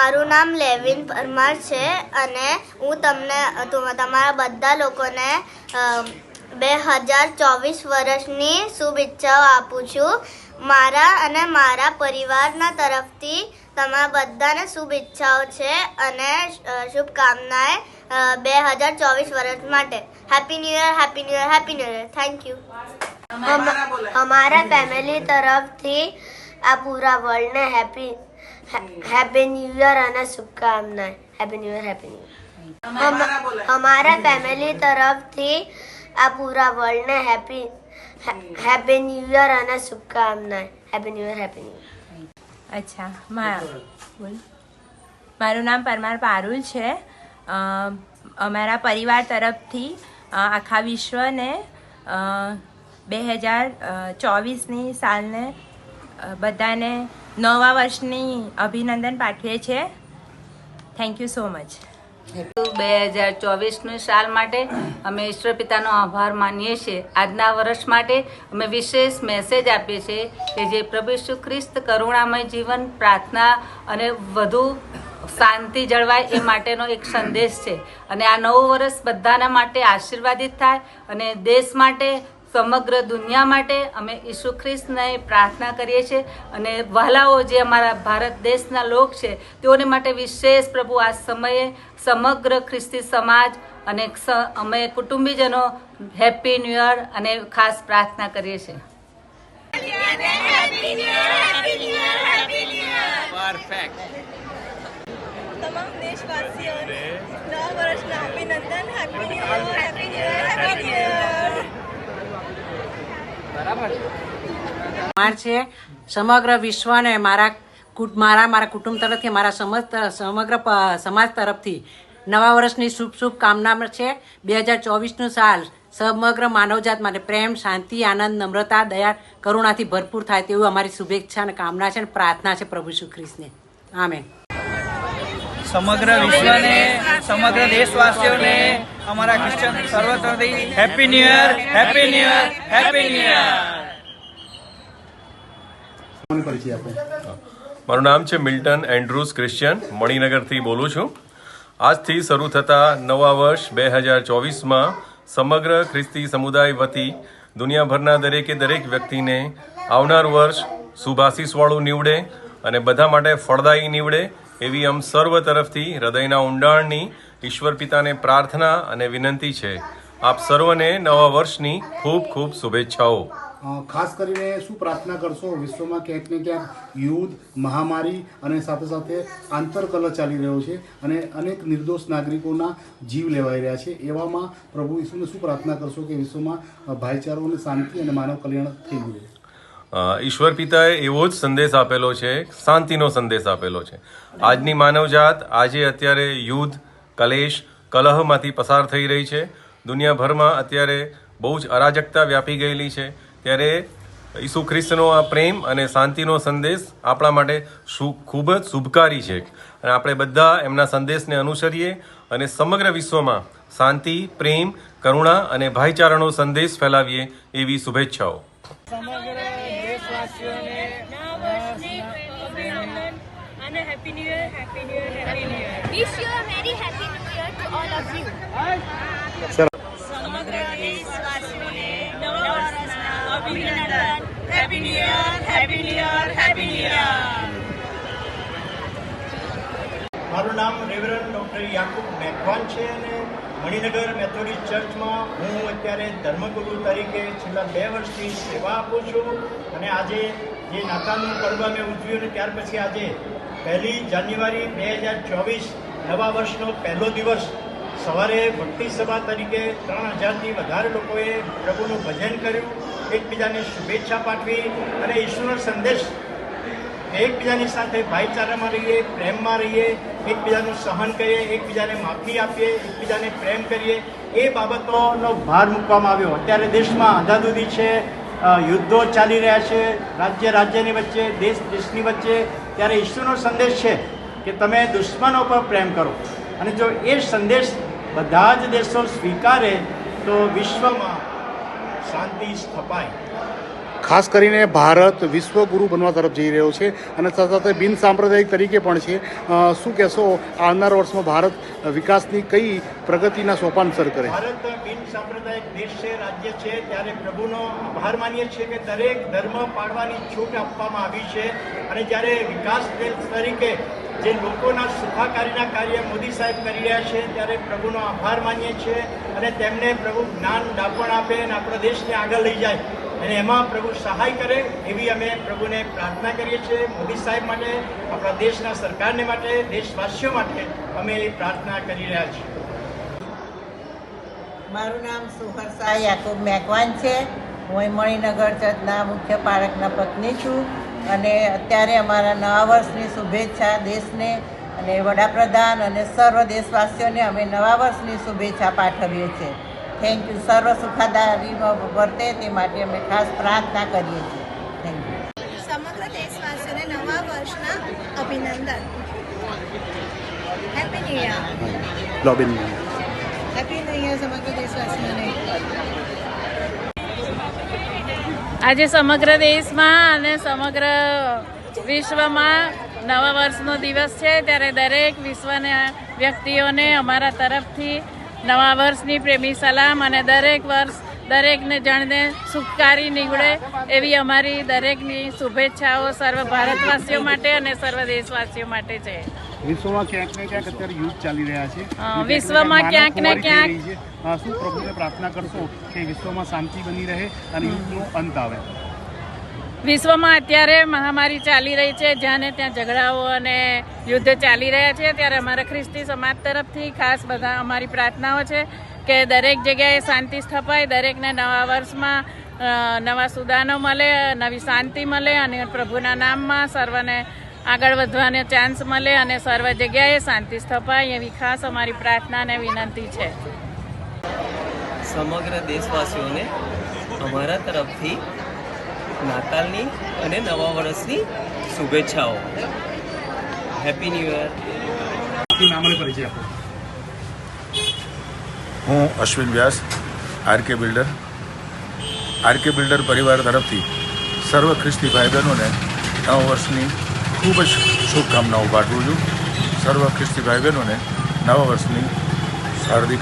મારું નામ લેવિન પરમાર છે અને હું તમને તમારા બધા લોકોને 2024 વર્ષની શુભેચ્છાઓ આપું છું. મારા અને મારા પરિવારના તરફથી તમારા બધાને શુભેચ્છાઓ છે અને શુભકામનાએ 2024 વર્ષ માટે. Happy new year, happy new year, happy new year. Thank you. हमारा फैमिली तरफથી આ પૂરા વર્લ્ડને હેપી ન્યૂ યર અને શુભકામનાएं. Happy new year, happy new year. हमारा फैमिली तरफથી આ પૂરા વર્લ્ડને હેપી ન્યૂ યર અને શુભકામનાएं. Happy new year, happy new year. અચ્છા, મારું નામ પરમાર પારુલ છે. અમારા પરિવાર તરફથી આખા વિશ્વને 2024ની સાલને બધાને નવા વર્ષની અભિનંદન પાઠવીએ છીએ. Thank you so much. 2024ની સાલ માટે અમે ઈશ્વર પિતાનો આભાર માનીએ છીએ. આજના વર્ષ માટે અમે વિશેષ મેસેજ આપીએ છીએ કે જે પ્રભુ ઈસુ ખ્રિસ્ત કરુણામય જીવન, પ્રાર્થના અને વધુ શાંતિ જળવાય એ માટેનો એક સંદેશ છે. અને આ નવું વર્ષ બધાના માટે આશીર્વાદિત થાય અને દેશ માટે, સમગ્ર દુનિયા માટે અમે ઈસુ ખ્રિસ્તને પ્રાર્થના કરીએ છીએ. અને વહાલાઓ જે અમારા ભારત દેશના લોક છે તેઓને માટે વિશેષ પ્રભુ આ સમયે સમગ્ર ખ્રિસ્તી સમાજ અને અમે કુટુંબીજનો હેપી ન્યૂ યર અને ખાસ પ્રાર્થના કરીએ છીએ. તમામ દેશવાસીઓને નવા વર્ષના અભિનંદન. Happy new year, happy new year, happy new year. છે સમગ્ર વિશ્વને મારા કુટુંબ તરફથી, મારા સમગ્ર સમાજ તરફથી નવા વર્ષની શુભકામના છે. 2024નું સાલ સમગ્ર માનવજાત માટે પ્રેમ, શાંતિ, આનંદ, નમ્રતા, દયા, કરુણાથી ભરપૂર થાય તેવું અમારી શુભેચ્છા અને કામના છે અને પ્રાર્થના છે પ્રભુ ઈસુ ખ્રિસ્તને. આમેન. સમગ્ર વિશ્વને, સમગ્ર દેશવાસીઓને અમારા ક્રિશ્ચન સર્વ તરફથી happy new year, happy new year, happy new year. મારું નામ છે મિલ્ટન એન્ડ્રુસ ક્રિશ્ચિયન, મણિનગરથી બોલું છું. આજથી શરૂ થતા નવા વર્ષ 2024માં સમગ્ર ખ્રિસ્તી સમુદાય વતી દુનિયાભરના દરેક વ્યક્તિને આવનાર વર્ષ શુભાશીષવાળું નીવડે અને બધા માટે ફળદાયી નીવડે એવી આમ સર્વ તરફથી હૃદયના ઊંડાણની ઈશ્વર પિતાને પ્રાર્થના અને વિનંતી છે. આપ સર્વને નવા વર્ષની ખૂબ ખૂબ શુભેચ્છાઓ. ખાસ કરીને શું પ્રાર્થના કરશો? વિશ્વમાં ક્યાંક ને ક્યાંક યુદ્ધ, મહામારી અને સાથે સાથે આંતરકલહ ચાલી રહ્યો છે અને અનેક નિર્દોષ નાગરિકોના જીવ લેવાઈ રહ્યા છે. એવામાં પ્રભુ ઈસુને શું પ્રાર્થના કરશો કે વિશ્વમાં ભાઈચારો અને શાંતિ અને માનવ કલ્યાણ થઈ ગયું? ઈશ્વર પિતાએ એવો જ સંદેશ આપેલો છે, શાંતિનો સંદેશ આપેલો છે. આજની માનવજાત અત્યારે યુદ્ધ, કલેશ, કલહમાંથી પસાર થઈ રહી છે. દુનિયાભરમાં અત્યારે બહુ જ અરાજકતા વ્યાપી ગયેલી છે. ત્યારે ઈસુ ખ્રિસ્તનો આ પ્રેમ અને શાંતિનો સંદેશ આપણા માટે ખૂબ જ શુભકારી છે અને આપણે બધા એમના સંદેશને અનુસરીએ અને સમગ્ર વિશ્વમાં શાંતિ, પ્રેમ, કરુણા અને ભાઈચારાનો સંદેશ ફેલાવીએ એવી શુભેચ્છાઓ. સમગ્ર દેશવાસીઓને નવા વર્ષની અભિનંદન અને happy new year, happy new year, happy new year. Wish you a very happy new year to all of you. સમગ્ર દેશવાસીઓને નવા વર્ષના અભિનંદન. Happy new year, happy new year, happy new year. મારું નામ રેવરન્ડ ડૉક્ટર યાકુબ મેઘવાન છે અને મણિનગર મેથોડિસ્ટ ચર્ચમાં હું અત્યારે ધર્મગુરુ તરીકે છેલ્લા 2 વર્ષથી સેવા આપું છું. અને આજે જે નાતાલનું પર્વ અમે ઉજવ્યું ને ત્યાર પછી આજે 1 જાન્યુઆરી 2024 નવા વર્ષનો પહેલો દિવસ સવારે ભક્તિ સભા તરીકે 3000થી વધારે લોકોએ પ્રભુનું ભજન કર્યું, એકબીજાને શુભેચ્છા પાઠવી અને ઈશ્વરનો સંદેશ એકબીજાની સાથે ભાઈચારામાં રહીએ, પ્રેમમાં રહીએ, એકબીજાનું સહન કરીએ, એકબીજાને માફી આપીએ, એકબીજાને પ્રેમ કરીએ એ બાબતોનો ભાર મૂકવામાં આવ્યો. અત્યારે દેશમાં અંધાધૂંધી છે, યુદ્ધો ચાલી રહ્યા છે રાજ્યની વચ્ચે, દેશની વચ્ચે. ત્યારે ઈશ્વરનો સંદેશ છે કે તમે દુશ્મનો પર પ્રેમ કરો અને જો એ સંદેશ બધા જ દેશો સ્વીકારે તો વિશ્વમાં શાંતિ સ્થપાય. ખાસ કરીને ભારત વિશ્વગુરુ બનવા તરફ જઈ રહ્યો છે અને સાથે સાથે બિન સાંપ્રદાયિક તરીકે પણ છે. શું કહેશો આવનાર વર્ષમાં ભારત વિકાસની કઈ પ્રગતિના સોપાન સર કરે? ભારત બિન સાંપ્રદાયિક દેશ છે, રાજ્ય છે, ત્યારે પ્રભુનો આભાર માનીએ છીએ કે દરેક ધર્મ પાળવાની છૂટ આપવામાં આવી છે. અને જ્યારે વિકાસ દેશ તરીકે જે લોકોના સુખાકારીના કાર્ય મોદી સાહેબ કરી રહ્યા છે ત્યારે પ્રભુનો આભાર માનીએ છીએ અને તેમને પ્રભુ જ્ઞાન ડાપણ આપે અને આપણા દેશને આગળ લઈ જાય અને એમાં પ્રભુ સહાય કરે એવી અમે પ્રભુને પ્રાર્થના કરીએ છીએ. મોદી સાહેબ માટે, આપણા દેશના સરકારને માટે, દેશવાસીઓ માટે અમે એ પ્રાર્થના કરી રહ્યા છીએ. મારું નામ સુહર્ષા યાકુબ મેકવાન છે. હું મણિનગર ચર્ચના મુખ્ય પાળકના પત્ની છું અને અત્યારે અમારા નવા વર્ષની શુભેચ્છા દેશને અને વડાપ્રધાન અને સર્વ દેશવાસીઓને અમે નવા વર્ષની શુભેચ્છા પાઠવીએ છીએ. Thank you. સર્વ સુખાદારીમાં વર્તે તે માટે અમે ખાસ પ્રાર્થના કરીએ છીએ. Thank you. સમગ્ર દેશવાસીઓને નવા વર્ષના અભિનંદન. Happy new year. લોબિન હેપી ન્યૂ યર સમગ્ર દેશવાસીઓને. આજે સમગ્ર દેશમાં અને સમગ્ર વિશ્વમાં નવા વર્ષનો દિવસ છે ત્યારે દરેક વિશ્વના વ્યક્તિઓને અમારા તરફથી નવા વર્ષની પ્રેમી સલામ અને દરેક વર્ષ દરેકને જણને સુખકારી નીવડે એવી અમારી દરેકની શુભેચ્છાઓ સર્વ ભારતવાસીઓ માટે અને સર્વ દેશવાસીઓ માટે છે. વિશ્વમાં ક્યાંક ને ક્યાંક અત્યારે યુદ્ધ ચાલી રહ્યા છે. વિશ્વમાં ક્યાંક ને ક્યાંક શું પ્રભુને પ્રાર્થના કરશો કે વિશ્વમાં શાંતિ બની રહે અને યુદ્ધનો અંત આવે? વિશ્વમાં અત્યારે મહામારી ચાલી રહી છે, જ્યાં ને ત્યાં ઝઘડાઓ અને યુદ્ધ ચાલી રહ્યા છે ત્યારે અમારા ખ્રિસ્તી સમાજ તરફથી ખાસ બધા અમારી પ્રાર્થનાઓ છે કે દરેક જગ્યાએ શાંતિ સ્થપાય, દરેકને નવા વર્ષમાં નવા સુદાનો મળે, નવી શાંતિ મળે અને પ્રભુના નામમાં સર્વને આગળ વધવાનો ચાન્સ મળે અને સર્વ જગ્યાએ શાંતિ સ્થપાય એવી ખાસ અમારી પ્રાર્થના અને વિનંતી છે. સમગ્ર દેશવાસીઓને અમારા તરફથી નાતાલની અને નવા વર્ષની શુભેચ્છાઓ. Happy new year. નામ અને પરિચય આપો. હું અશ્વિન વ્યાસ, આરકે બિલ્ડર. આરકે બિલ્ડર પરિવાર તરફથી સર્વ ખ્રિસ્તી ભાઈ બહેનોને નવા વર્ષની ખૂબ જ શુભકામનાઓ પાઠવું છું. સર્વ ખ્રિસ્તી ભાઈ બહેનોને નવા વર્ષની હાર્દિક